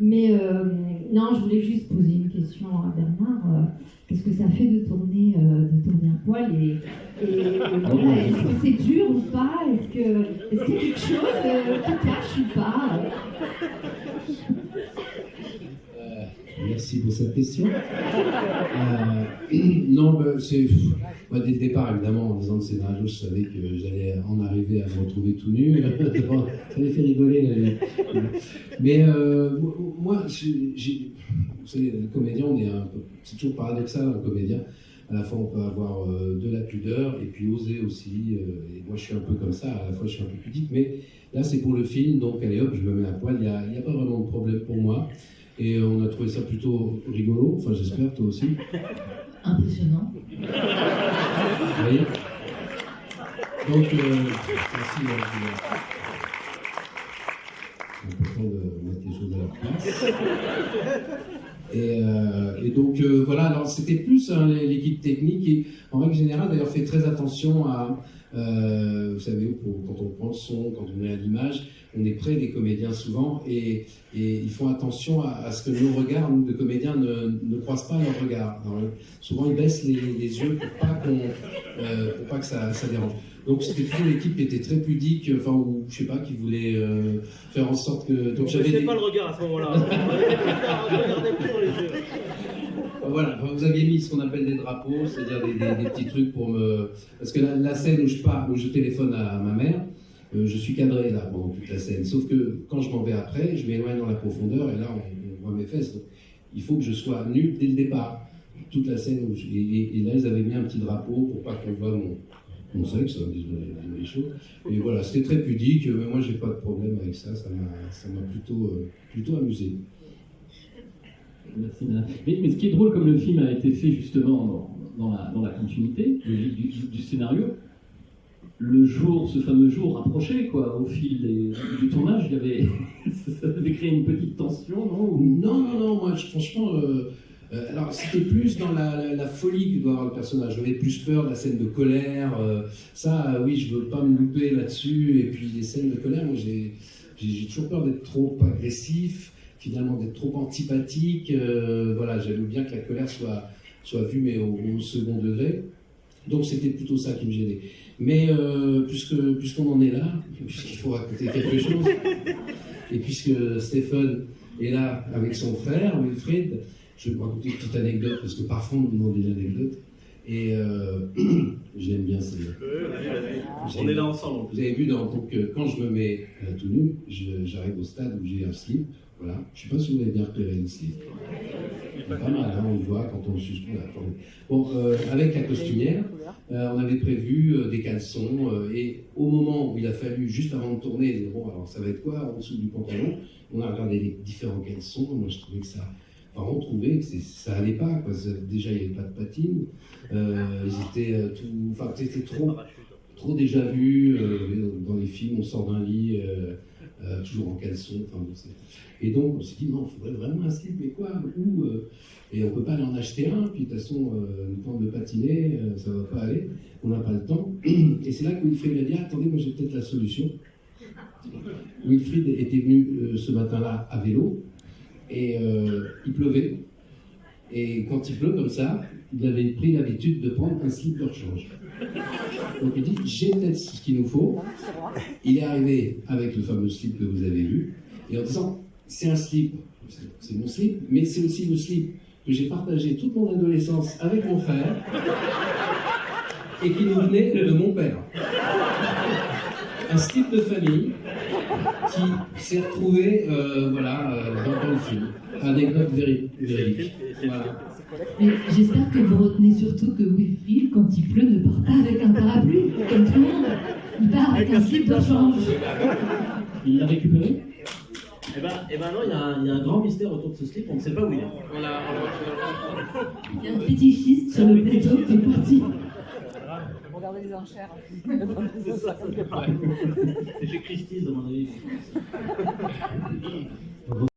Mais non, je voulais juste poser une question à Bernard. Qu'est-ce que ça fait de tourner un poil et voilà, est-ce que c'est dur ou pas? Est-ce qu'il y a quelque chose qui cache ou pas? Merci pour cette question. Non, c'est moi, dès le départ, évidemment, en faisant le scénario, je savais que j'allais en arriver à me retrouver tout nu. Ça m'avait fait rigoler, la vie. Mais moi, vous savez, les comédiens, c'est toujours paradoxal, un comédien. À la fois, on peut avoir de la pudeur et puis oser aussi. Et moi, je suis un peu comme ça. À la fois, je suis un peu pudique. Mais là, c'est pour le film, donc allez hop, je me mets à poil. Il n'y a pas vraiment de problème pour moi. Et on a trouvé ça plutôt rigolo, enfin j'espère, toi aussi. Impressionnant. Vous voyez. Donc, merci. C'est important de mettre les choses à leur place. Et donc, voilà, alors c'était plus l'équipe technique qui, en règle générale, d'ailleurs, fait très attention à, vous savez, quand on prend le son, quand on est à l'image, on est près des comédiens souvent et ils font attention à ce que nos regards, nous, de comédiens, ne croisent pas leurs regards. Alors, souvent, ils baissent les yeux pour pas que ça dérange. Donc, c'était toujours l'équipe qui était très pudique, enfin, ou je sais pas, qui voulait faire en sorte que. Donc, j'avais pas le regard à ce moment-là. Regardez plus dans les yeux. Voilà, vous aviez mis ce qu'on appelle des drapeaux, c'est-à-dire des petits trucs pour me. Parce que la scène où je téléphone à ma mère, je suis cadré là pendant toute la scène. Sauf que quand je m'en vais après, je m'éloigne dans la profondeur et là on voit mes fesses. Donc il faut que je sois nu dès le départ. Toute la scène où et là ils avaient mis un petit drapeau pour pas qu'on voit mon sexe, des choses. Et voilà, c'était très pudique, mais moi j'ai pas de problème avec ça, ça m'a plutôt amusé. Merci madame. Mais ce qui est drôle, comme le film a été fait justement dans la continuité du scénario, ce fameux jour approchait, quoi, au fil du tournage, ça devait créer une petite tension, non? Non, moi franchement, alors c'était plus dans la folie que doit avoir le personnage. J'avais plus peur de la scène de colère, oui, je veux pas me louper là-dessus, et puis les scènes de colère, moi j'ai toujours peur d'être trop agressif, finalement d'être trop antipathique, voilà, j'aime bien que la colère soit vue, mais au second degré. Donc c'était plutôt ça qui me gênait. Mais puisqu'on en est là, puisqu'il faut raconter quelque chose, et puisque Stephen est là avec son frère, Wilfried, je vais vous raconter une petite anecdote, parce que parfois on me demande des anecdotes, et j'aime bien celle-là. On est là ensemble. Vous avez vu, donc, quand je me mets tout nu, j'arrive au stade où j'ai un slip. Voilà. Je ne sais pas si vous avez bien repéré le slip. Pas mal, hein, on le voit quand on le suspend. Bon, avec la costumière, on avait prévu des caleçons, et au moment où il a fallu, juste avant de tourner, bon, alors ça va être quoi en dessous du pantalon, on a regardé les différents caleçons. Moi, je trouvais que ça. Enfin, on trouvait que ça allait pas, quoi. Déjà, il n'y avait pas de patine. Ils étaient c'était trop déjà vu. Dans les films, on sort d'un lit, toujours en caleçon. Enfin, et donc, on s'est dit, non, il faudrait vraiment un slip, mais quoi et on ne peut pas aller en acheter un, puis de toute façon, le temps de patiner, ça ne va pas aller. On n'a pas le temps. Et c'est là que Wilfried m'a dit, attendez, moi j'ai peut-être la solution. Wilfried était venu ce matin-là à vélo. Et il pleuvait. Et quand il pleut comme ça, il avait pris l'habitude de prendre un slip de rechange. Donc il dit, j'ai peut-être ce qu'il nous faut. Il est arrivé avec le fameux slip que vous avez vu, et en disant, c'est un slip, c'est mon slip, mais c'est aussi le slip que j'ai partagé toute mon adolescence avec mon frère, et qui nous venait de mon père. Un slip de famille qui s'est retrouvé dans le film. Anecdote véridique. Voilà. J'espère que vous retenez surtout que Wilfried, quand il pleut, ne part pas avec un parapluie, comme tout le monde. Il part avec un slip de change. Il l'a récupéré? Eh ben non, il y a un grand mystère autour de ce slip, on ne sait pas où il est. Il y a un fétichiste sur le plateau qui est parti. Regardez les enchères. C'est chez Christie's, à mon avis.